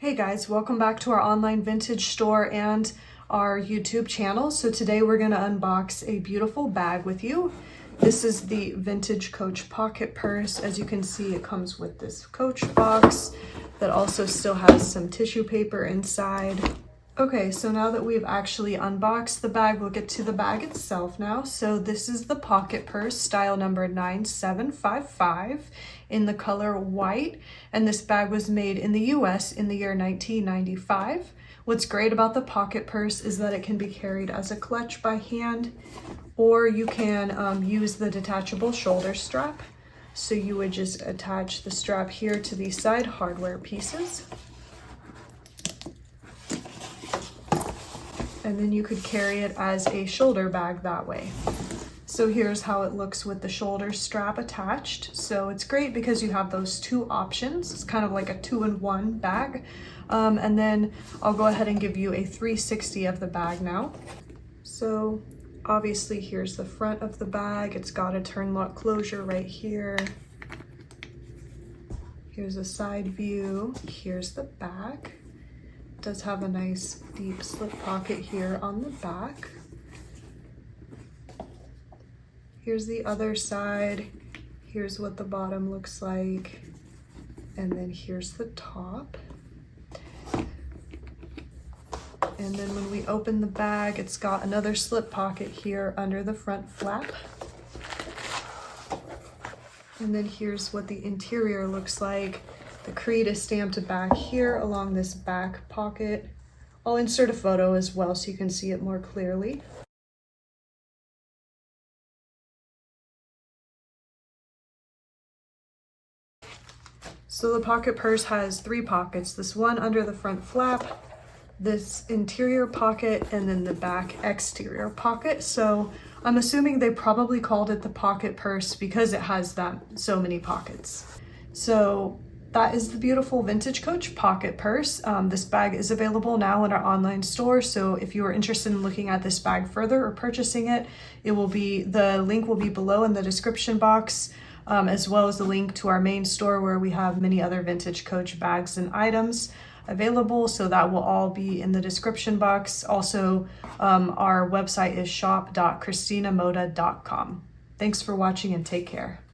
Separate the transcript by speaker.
Speaker 1: Hey guys, welcome back to our online vintage store and our YouTube channel. So today we're going to unbox a beautiful bag with you. This is the Vintage Coach pocket purse. As you can see, it comes with this Coach box that also still has some tissue paper inside. Okay, so now that we've actually unboxed the bag, we'll get to the bag itself now. So this is the pocket purse, style number 9755 in the color white. And this bag was made in the US in the year 1995. What's great about the pocket purse is that it can be carried as a clutch by hand, or you can use the detachable shoulder strap. So you would just attach the strap here to these side hardware pieces. And then you could carry it as a shoulder bag that way. So here's how it looks with the shoulder strap attached. So it's great because you have those two options. It's kind of like a 2-in-1 bag. And then I'll go ahead and give you a 360 of the bag now. So obviously here's the front of the bag. It's got a turn lock closure right here. Here's a side view. Here's the back. Does have a nice deep slip pocket here on the back. Here's the other side. Here's what the bottom looks like. And then here's the top. And then when we open the bag, it's got another slip pocket here under the front flap. And then here's what the interior looks like. The creed is stamped back here along this back pocket. I'll insert a photo as well so you can see it more clearly. So the pocket purse has 3 pockets. This one under the front flap, this interior pocket, and then the back exterior pocket. So I'm assuming they probably called it the pocket purse because it has so many pockets. So that is the beautiful Vintage Coach pocket purse. This bag is available now in our online store. So if you are interested in looking at this bag further or purchasing it, the link will be below in the description box, as well as the link to our main store where we have many other Vintage Coach bags and items available. So that will all be in the description box. Also, our website is shop.cristinamoda.com. Thanks for watching and take care.